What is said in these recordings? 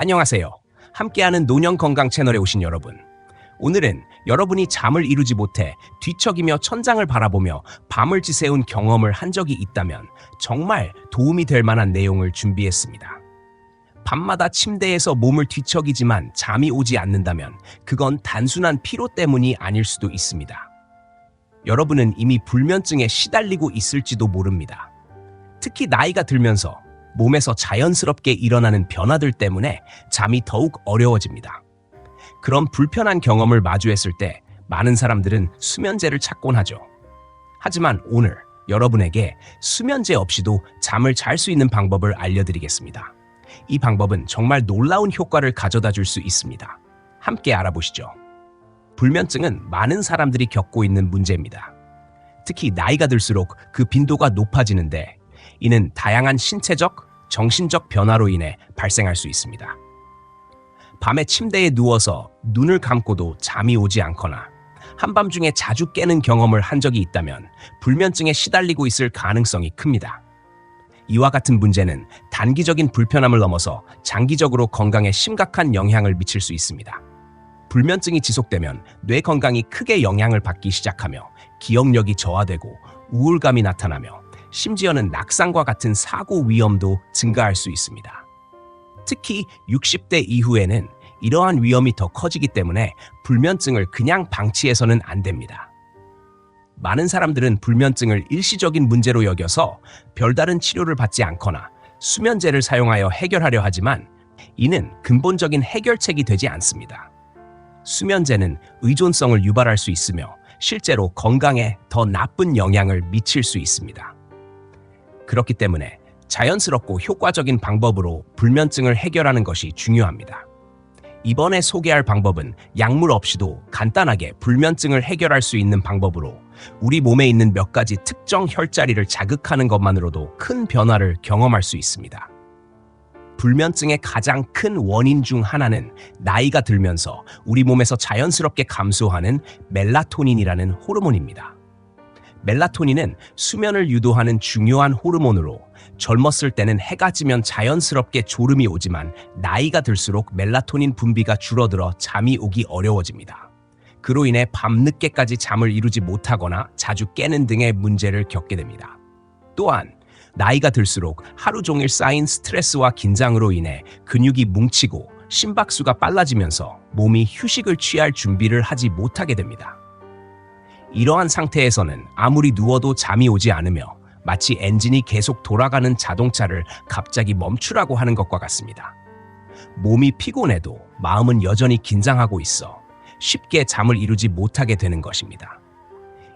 안녕하세요. 함께하는 노년건강 채널에 오신 여러분. 오늘은 여러분이 잠을 이루지 못해 뒤척이며 천장을 바라보며 밤을 지새운 경험을 한 적이 있다면 정말 도움이 될 만한 내용을 준비했습니다. 밤마다 침대에서 몸을 뒤척이지만 잠이 오지 않는다면 그건 단순한 피로 때문이 아닐 수도 있습니다. 여러분은 이미 불면증에 시달리고 있을지도 모릅니다. 특히 나이가 들면서 몸에서 자연스럽게 일어나는 변화들 때문에 잠이 더욱 어려워집니다. 그런 불편한 경험을 마주했을 때 많은 사람들은 수면제를 찾곤 하죠. 하지만 오늘 여러분에게 수면제 없이도 잠을 잘 수 있는 방법을 알려드리겠습니다. 이 방법은 정말 놀라운 효과를 가져다 줄 수 있습니다. 함께 알아보시죠. 불면증은 많은 사람들이 겪고 있는 문제입니다. 특히 나이가 들수록 그 빈도가 높아지는데 이는 다양한 신체적, 정신적 변화로 인해 발생할 수 있습니다. 밤에 침대에 누워서 눈을 감고도 잠이 오지 않거나 한밤중에 자주 깨는 경험을 한 적이 있다면 불면증에 시달리고 있을 가능성이 큽니다. 이와 같은 문제는 단기적인 불편함을 넘어서 장기적으로 건강에 심각한 영향을 미칠 수 있습니다. 불면증이 지속되면 뇌 건강이 크게 영향을 받기 시작하며 기억력이 저하되고 우울감이 나타나며 심지어는 낙상과 같은 사고 위험도 증가할 수 있습니다. 특히 60대 이후에는 이러한 위험이 더 커지기 때문에 불면증을 그냥 방치해서는 안 됩니다. 많은 사람들은 불면증을 일시적인 문제로 여겨서 별다른 치료를 받지 않거나 수면제를 사용하여 해결하려 하지만 이는 근본적인 해결책이 되지 않습니다. 수면제는 의존성을 유발할 수 있으며 실제로 건강에 더 나쁜 영향을 미칠 수 있습니다. 그렇기 때문에 자연스럽고 효과적인 방법으로 불면증을 해결하는 것이 중요합니다. 이번에 소개할 방법은 약물 없이도 간단하게 불면증을 해결할 수 있는 방법으로 우리 몸에 있는 몇 가지 특정 혈자리를 자극하는 것만으로도 큰 변화를 경험할 수 있습니다. 불면증의 가장 큰 원인 중 하나는 나이가 들면서 우리 몸에서 자연스럽게 감소하는 멜라토닌이라는 호르몬입니다. 멜라토닌은 수면을 유도하는 중요한 호르몬으로 젊었을 때는 해가 지면 자연스럽게 졸음이 오지만 나이가 들수록 멜라토닌 분비가 줄어들어 잠이 오기 어려워집니다. 그로 인해 밤늦게까지 잠을 이루지 못하거나 자주 깨는 등의 문제를 겪게 됩니다. 또한 나이가 들수록 하루 종일 쌓인 스트레스와 긴장으로 인해 근육이 뭉치고 심박수가 빨라지면서 몸이 휴식을 취할 준비를 하지 못하게 됩니다. 이러한 상태에서는 아무리 누워도 잠이 오지 않으며 마치 엔진이 계속 돌아가는 자동차를 갑자기 멈추라고 하는 것과 같습니다. 몸이 피곤해도 마음은 여전히 긴장하고 있어 쉽게 잠을 이루지 못하게 되는 것입니다.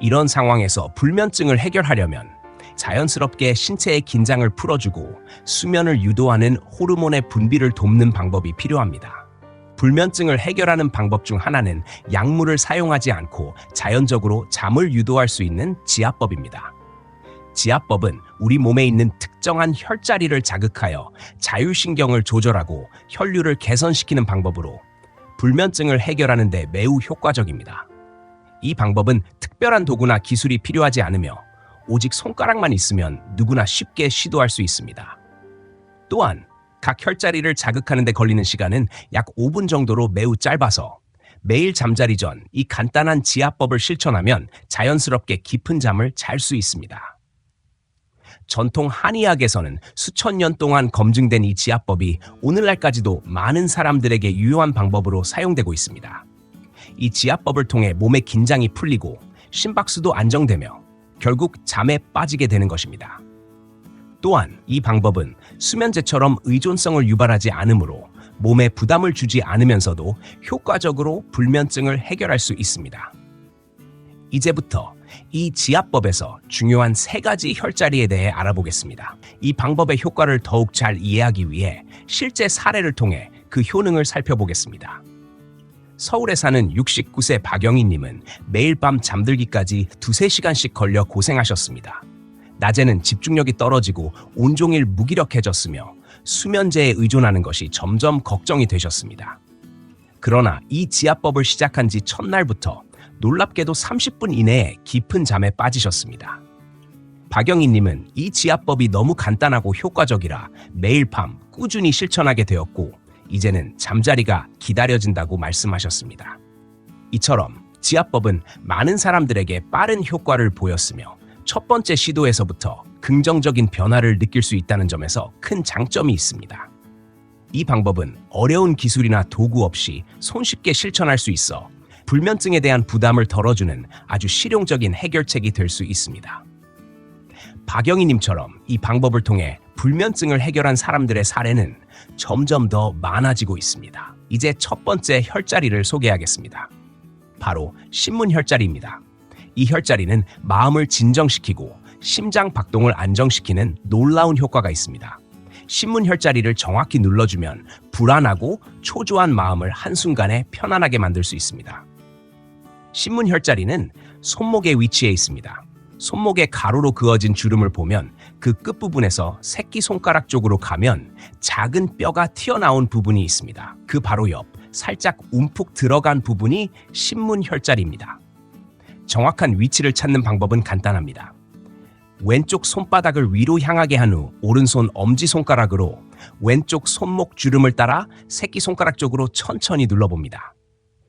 이런 상황에서 불면증을 해결하려면 자연스럽게 신체의 긴장을 풀어주고 수면을 유도하는 호르몬의 분비를 돕는 방법이 필요합니다. 불면증을 해결하는 방법 중 하나는 약물을 사용하지 않고 자연적으로 잠을 유도할 수 있는 지압법입니다. 지압법은 우리 몸에 있는 특정한 혈자리를 자극하여 자율신경을 조절하고 혈류를 개선시키는 방법으로 불면증을 해결하는 데 매우 효과적입니다. 이 방법은 특별한 도구나 기술이 필요하지 않으며 오직 손가락만 있으면 누구나 쉽게 시도할 수 있습니다. 또한 각 혈자리를 자극하는 데 걸리는 시간은 약 5분 정도로 매우 짧아서 매일 잠자리 전 이 간단한 지압법을 실천하면 자연스럽게 깊은 잠을 잘 수 있습니다. 전통 한의학에서는 수천 년 동안 검증된 이 지압법이 오늘날까지도 많은 사람들에게 유효한 방법으로 사용되고 있습니다. 이 지압법을 통해 몸의 긴장이 풀리고 심박수도 안정되며 결국 잠에 빠지게 되는 것입니다. 또한 이 방법은 수면제처럼 의존성을 유발하지 않으므로 몸에 부담을 주지 않으면서도 효과적으로 불면증을 해결할 수 있습니다. 이제부터 이 지압법에서 중요한 3가지 혈자리에 대해 알아보겠습니다. 이 방법의 효과를 더욱 잘 이해하기 위해 실제 사례를 통해 그 효능을 살펴보겠습니다. 서울에 사는 69세 박영희님은 매일 밤 잠들기까지 2-3시간씩 걸려 고생하셨습니다. 낮에는 집중력이 떨어지고 온종일 무기력해졌으며 수면제에 의존하는 것이 점점 걱정이 되셨습니다. 그러나 이 지압법을 시작한 지 첫날부터 놀랍게도 30분 이내에 깊은 잠에 빠지셨습니다. 박영희님은 이 지압법이 너무 간단하고 효과적이라 매일 밤 꾸준히 실천하게 되었고 이제는 잠자리가 기다려진다고 말씀하셨습니다. 이처럼 지압법은 많은 사람들에게 빠른 효과를 보였으며 첫 번째 시도에서부터 긍정적인 변화를 느낄 수 있다는 점에서 큰 장점이 있습니다. 이 방법은 어려운 기술이나 도구 없이 손쉽게 실천할 수 있어 불면증에 대한 부담을 덜어주는 아주 실용적인 해결책이 될 수 있습니다. 박영희님처럼 이 방법을 통해 불면증을 해결한 사람들의 사례는 점점 더 많아지고 있습니다. 이제 첫 번째 혈자리를 소개하겠습니다. 바로 신문혈자리입니다. 이 혈자리는 마음을 진정시키고 심장 박동을 안정시키는 놀라운 효과가 있습니다. 신문혈자리를 정확히 눌러주면 불안하고 초조한 마음을 한순간에 편안하게 만들 수 있습니다. 신문혈자리는 손목에 위치해 있습니다. 손목에 가로로 그어진 주름을 보면 그 끝부분에서 새끼손가락 쪽으로 가면 작은 뼈가 튀어나온 부분이 있습니다. 그 바로 옆 살짝 움푹 들어간 부분이 신문혈자리입니다. 정확한 위치를 찾는 방법은 간단합니다. 왼쪽 손바닥을 위로 향하게 한 후 오른손 엄지손가락으로 왼쪽 손목 주름을 따라 새끼손가락 쪽으로 천천히 눌러봅니다.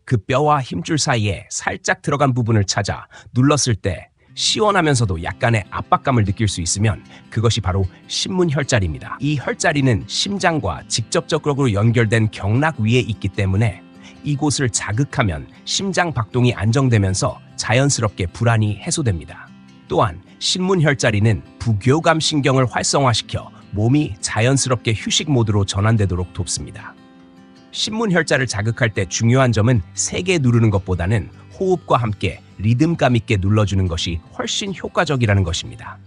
그 뼈와 힘줄 사이에 살짝 들어간 부분을 찾아 눌렀을 때 시원하면서도 약간의 압박감을 느낄 수 있으면 그것이 바로 신문혈자리입니다. 이 혈자리는 심장과 직접적으로 연결된 경락 위에 있기 때문에 이곳을 자극하면 심장 박동이 안정되면서 자연스럽게 불안이 해소됩니다. 또한 신문혈자리는 부교감 신경을 활성화시켜 몸이 자연스럽게 휴식 모드로 전환되도록 돕습니다. 신문혈자를 자극할 때 중요한 점은 세게 누르는 것보다는 호흡과 함께 리듬감 있게 눌러주는 것이 훨씬 효과적이라는 것입니다.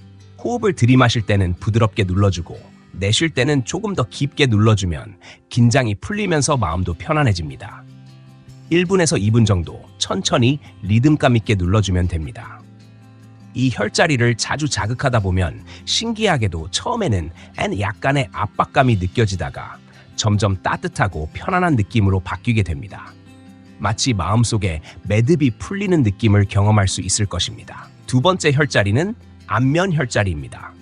호흡을 들이마실 때는 부드럽게 눌러주고 내쉴 때는 조금 더 깊게 눌러주면 긴장이 풀리면서 마음도 편안해집니다. 1분에서 2분 정도 천천히 리듬감 있게 눌러주면 됩니다. 이 혈자리를 자주 자극하다 보면 신기하게도 처음에는 약간의 압박감이 느껴지다가 점점 따뜻하고 편안한 느낌으로 바뀌게 됩니다. 마치 마음속에 매듭이 풀리는 느낌을 경험할 수 있을 것입니다. 두 번째 혈자리는 안면혈자리입니다.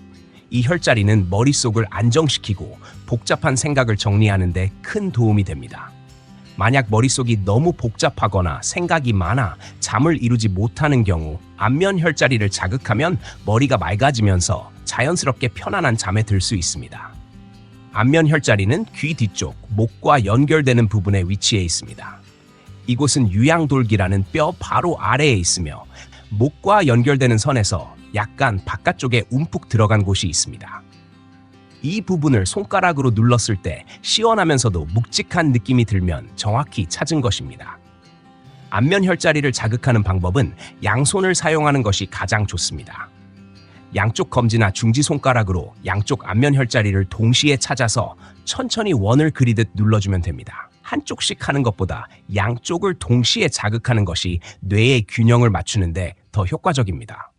이 혈자리는 머릿속을 안정시키고 복잡한 생각을 정리하는 데 큰 도움이 됩니다. 만약 머릿속이 너무 복잡하거나 생각이 많아 잠을 이루지 못하는 경우 안면혈자리를 자극하면 머리가 맑아지면서 자연스럽게 편안한 잠에 들 수 있습니다. 안면혈자리는 귀 뒤쪽, 목과 연결되는 부분에 위치해 있습니다. 이곳은 유양돌기라는 뼈 바로 아래에 있으며 목과 연결되는 선에서 약간 바깥쪽에 움푹 들어간 곳이 있습니다. 이 부분을 손가락으로 눌렀을 때 시원하면서도 묵직한 느낌이 들면 정확히 찾은 것입니다. 안면혈자리를 자극하는 방법은 양손을 사용하는 것이 가장 좋습니다. 양쪽 검지나 중지손가락으로 양쪽 안면혈자리를 동시에 찾아서 천천히 원을 그리듯 눌러주면 됩니다. 한쪽씩 하는 것보다 양쪽을 동시에 자극하는 것이 뇌의 균형을 맞추는데 더 효과적입니다.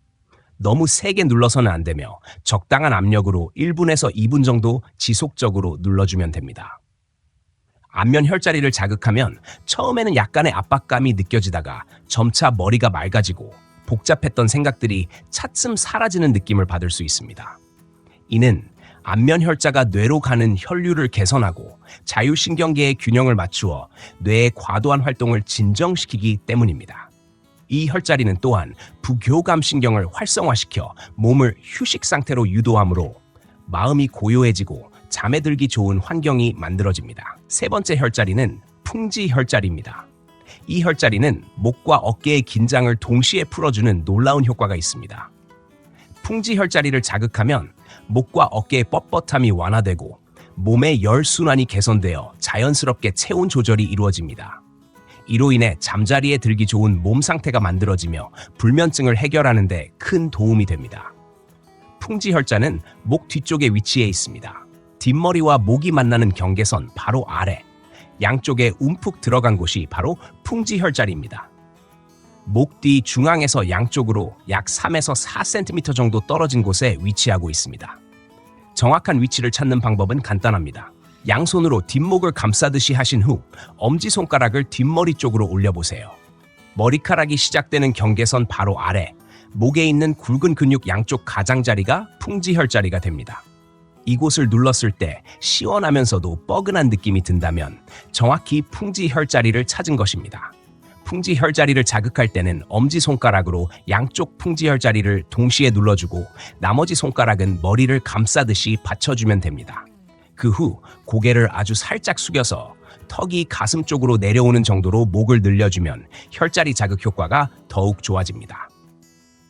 너무 세게 눌러서는 안 되며 적당한 압력으로 1분에서 2분 정도 지속적으로 눌러주면 됩니다. 안면혈자리를 자극하면 처음에는 약간의 압박감이 느껴지다가 점차 머리가 맑아지고 복잡했던 생각들이 차츰 사라지는 느낌을 받을 수 있습니다. 이는 안면혈자가 뇌로 가는 혈류를 개선하고 자율신경계의 균형을 맞추어 뇌의 과도한 활동을 진정시키기 때문입니다. 이 혈자리는 또한 부교감 신경을 활성화시켜 몸을 휴식 상태로 유도하므로 마음이 고요해지고 잠에 들기 좋은 환경이 만들어집니다. 세 번째 혈자리는 풍지혈자리입니다. 이 혈자리는 목과 어깨의 긴장을 동시에 풀어주는 놀라운 효과가 있습니다. 풍지혈자리를 자극하면 목과 어깨의 뻣뻣함이 완화되고 몸의 혈순환이 개선되어 자연스럽게 체온 조절이 이루어집니다. 이로 인해 잠자리에 들기 좋은 몸 상태가 만들어지며 불면증을 해결하는 데 큰 도움이 됩니다. 풍지혈자는 목 뒤쪽에 위치해 있습니다. 뒷머리와 목이 만나는 경계선 바로 아래, 양쪽에 움푹 들어간 곳이 바로 풍지혈자리입니다. 목 뒤 중앙에서 양쪽으로 약 3에서 4cm 정도 떨어진 곳에 위치하고 있습니다. 정확한 위치를 찾는 방법은 간단합니다. 양손으로 뒷목을 감싸듯이 하신 후 엄지손가락을 뒷머리 쪽으로 올려보세요. 머리카락이 시작되는 경계선 바로 아래, 목에 있는 굵은 근육 양쪽 가장자리가 풍지혈자리가 됩니다. 이곳을 눌렀을 때 시원하면서도 뻐근한 느낌이 든다면 정확히 풍지 혈자리를 찾은 것입니다. 풍지 혈자리를 자극할 때는 엄지손가락으로 양쪽 풍지 혈자리를 동시에 눌러주고 나머지 손가락은 머리를 감싸듯이 받쳐주면 됩니다. 그 후 고개를 아주 살짝 숙여서 턱이 가슴 쪽으로 내려오는 정도로 목을 늘려주면 혈자리 자극 효과가 더욱 좋아집니다.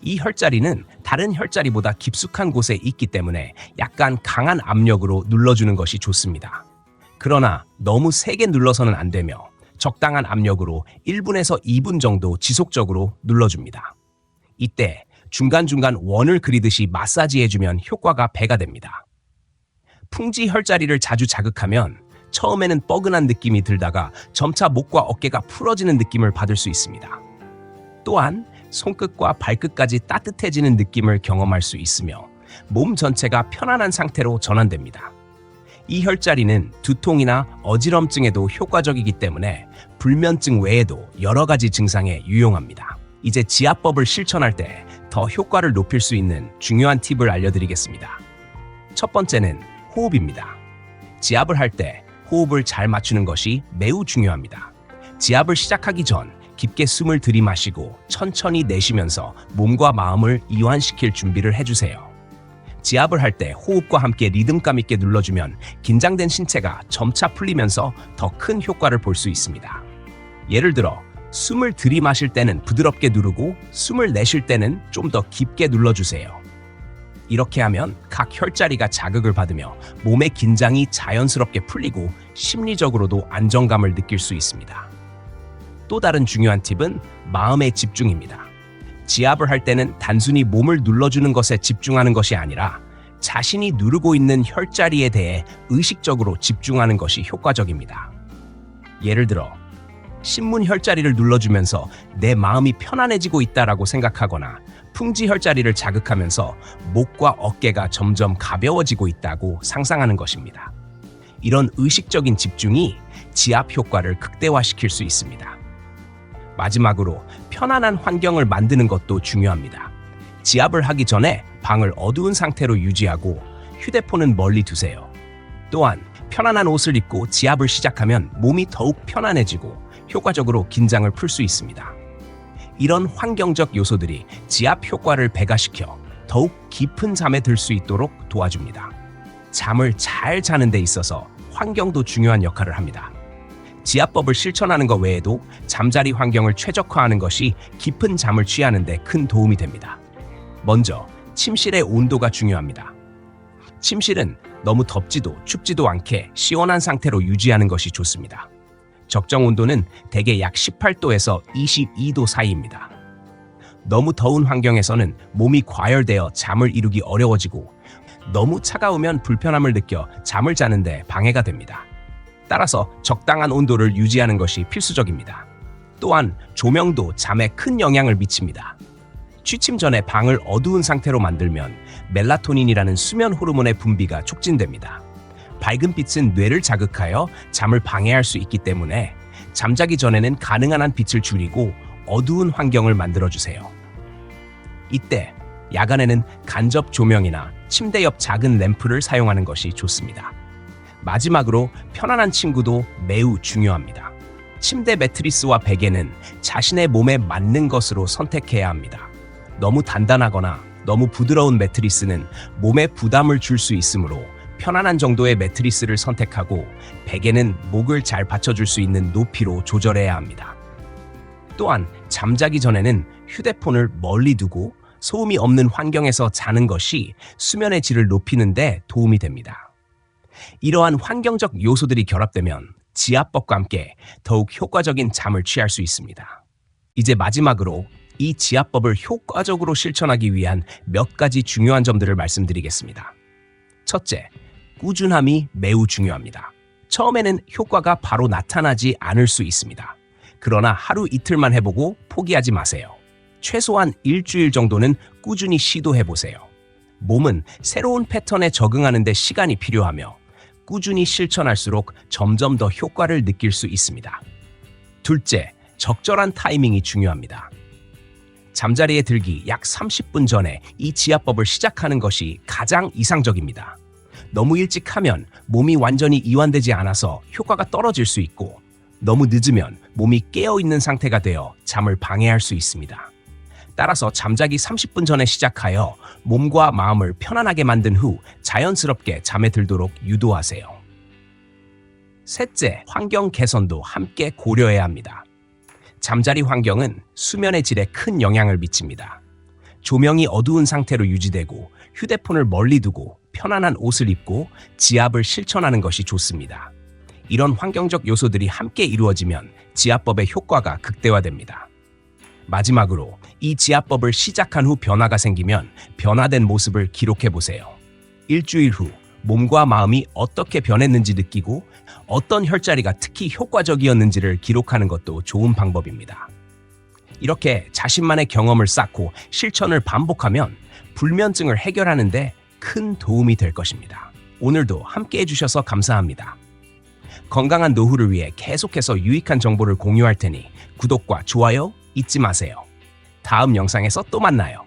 이 혈자리는 다른 혈자리보다 깊숙한 곳에 있기 때문에 약간 강한 압력으로 눌러주는 것이 좋습니다. 그러나 너무 세게 눌러서는 안 되며 적당한 압력으로 1분에서 2분 정도 지속적으로 눌러줍니다. 이때 중간중간 원을 그리듯이 마사지해주면 효과가 배가 됩니다. 풍지 혈자리를 자주 자극하면 처음에는 뻐근한 느낌이 들다가 점차 목과 어깨가 풀어지는 느낌을 받을 수 있습니다. 또한 손끝과 발끝까지 따뜻해지는 느낌을 경험할 수 있으며 몸 전체가 편안한 상태로 전환됩니다. 이 혈자리는 두통이나 어지럼증에도 효과적이기 때문에 불면증 외에도 여러 가지 증상에 유용합니다. 이제 지압법을 실천할 때 더 효과를 높일 수 있는 중요한 팁을 알려드리겠습니다. 첫 번째는 호흡입니다. 지압을 할 때 호흡을 잘 맞추는 것이 매우 중요합니다. 지압을 시작하기 전 깊게 숨을 들이마시고 천천히 내쉬면서 몸과 마음을 이완시킬 준비를 해주세요. 지압을 할 때 호흡과 함께 리듬감 있게 눌러주면 긴장된 신체가 점차 풀리면서 더 큰 효과를 볼 수 있습니다. 예를 들어 숨을 들이마실 때는 부드럽게 누르고 숨을 내쉴 때는 좀 더 깊게 눌러주세요. 이렇게 하면 각 혈자리가 자극을 받으며 몸의 긴장이 자연스럽게 풀리고 심리적으로도 안정감을 느낄 수 있습니다. 또 다른 중요한 팁은 마음의 집중입니다. 지압을 할 때는 단순히 몸을 눌러주는 것에 집중하는 것이 아니라 자신이 누르고 있는 혈자리에 대해 의식적으로 집중하는 것이 효과적입니다. 예를 들어 신문 혈자리를 눌러주면서 내 마음이 편안해지고 있다라고 생각하거나 풍지 혈자리를 자극하면서 목과 어깨가 점점 가벼워지고 있다고 상상하는 것입니다. 이런 의식적인 집중이 지압 효과를 극대화시킬 수 있습니다. 마지막으로 편안한 환경을 만드는 것도 중요합니다. 지압을 하기 전에 방을 어두운 상태로 유지하고 휴대폰은 멀리 두세요. 또한 편안한 옷을 입고 지압을 시작하면 몸이 더욱 편안해지고 효과적으로 긴장을 풀 수 있습니다. 이런 환경적 요소들이 지압 효과를 배가시켜 더욱 깊은 잠에 들 수 있도록 도와줍니다. 잠을 잘 자는 데 있어서 환경도 중요한 역할을 합니다. 지압법을 실천하는 것 외에도 잠자리 환경을 최적화하는 것이 깊은 잠을 취하는 데 큰 도움이 됩니다. 먼저 침실의 온도가 중요합니다. 침실은 너무 덥지도 춥지도 않게 시원한 상태로 유지하는 것이 좋습니다. 적정 온도는 대개 약 18도에서 22도 사이입니다. 너무 더운 환경에서는 몸이 과열되어 잠을 이루기 어려워지고 너무 차가우면 불편함을 느껴 잠을 자는데 방해가 됩니다. 따라서 적당한 온도를 유지하는 것이 필수적입니다. 또한 조명도 잠에 큰 영향을 미칩니다. 취침 전에 방을 어두운 상태로 만들면 멜라토닌이라는 수면 호르몬의 분비가 촉진됩니다. 밝은 빛은 뇌를 자극하여 잠을 방해할 수 있기 때문에 잠자기 전에는 가능한 한 빛을 줄이고 어두운 환경을 만들어주세요. 이때 야간에는 간접 조명이나 침대 옆 작은 램프를 사용하는 것이 좋습니다. 마지막으로 편안한 침구도 매우 중요합니다. 침대 매트리스와 베개는 자신의 몸에 맞는 것으로 선택해야 합니다. 너무 단단하거나 너무 부드러운 매트리스는 몸에 부담을 줄 수 있으므로 편안한 정도의 매트리스를 선택하고 베개는 목을 잘 받쳐줄 수 있는 높이로 조절해야 합니다. 또한 잠자기 전에는 휴대폰을 멀리 두고 소음이 없는 환경에서 자는 것이 수면의 질을 높이는 데 도움이 됩니다. 이러한 환경적 요소들이 결합되면 지압법과 함께 더욱 효과적인 잠을 취할 수 있습니다. 이제 마지막으로 이 지압법을 효과적으로 실천하기 위한 몇 가지 중요한 점들을 말씀드리겠습니다. 첫째, 꾸준함이 매우 중요합니다. 처음에는 효과가 바로 나타나지 않을 수 있습니다. 그러나 하루 이틀만 해보고 포기하지 마세요. 최소한 일주일 정도는 꾸준히 시도해보세요. 몸은 새로운 패턴에 적응하는 데 시간이 필요하며 꾸준히 실천할수록 점점 더 효과를 느낄 수 있습니다. 둘째, 적절한 타이밍이 중요합니다. 잠자리에 들기 약 30분 전에 이 지압법을 시작하는 것이 가장 이상적입니다. 너무 일찍 하면 몸이 완전히 이완되지 않아서 효과가 떨어질 수 있고, 너무 늦으면 몸이 깨어있는 상태가 되어 잠을 방해할 수 있습니다. 따라서 잠자기 30분 전에 시작하여 몸과 마음을 편안하게 만든 후 자연스럽게 잠에 들도록 유도하세요. 셋째, 환경 개선도 함께 고려해야 합니다. 잠자리 환경은 수면의 질에 큰 영향을 미칩니다. 조명이 어두운 상태로 유지되고 휴대폰을 멀리 두고 편안한 옷을 입고 지압을 실천하는 것이 좋습니다. 이런 환경적 요소들이 함께 이루어지면 지압법의 효과가 극대화됩니다. 마지막으로 이 지압법을 시작한 후 변화가 생기면 변화된 모습을 기록해 보세요. 일주일 후 몸과 마음이 어떻게 변했는지 느끼고 어떤 혈자리가 특히 효과적이었는지를 기록하는 것도 좋은 방법입니다. 이렇게 자신만의 경험을 쌓고 실천을 반복하면 불면증을 해결하는 데 큰 도움이 될 것입니다. 오늘도 함께 해주셔서 감사합니다. 건강한 노후를 위해 계속해서 유익한 정보를 공유할 테니 구독과 좋아요 잊지 마세요. 다음 영상에서 또 만나요.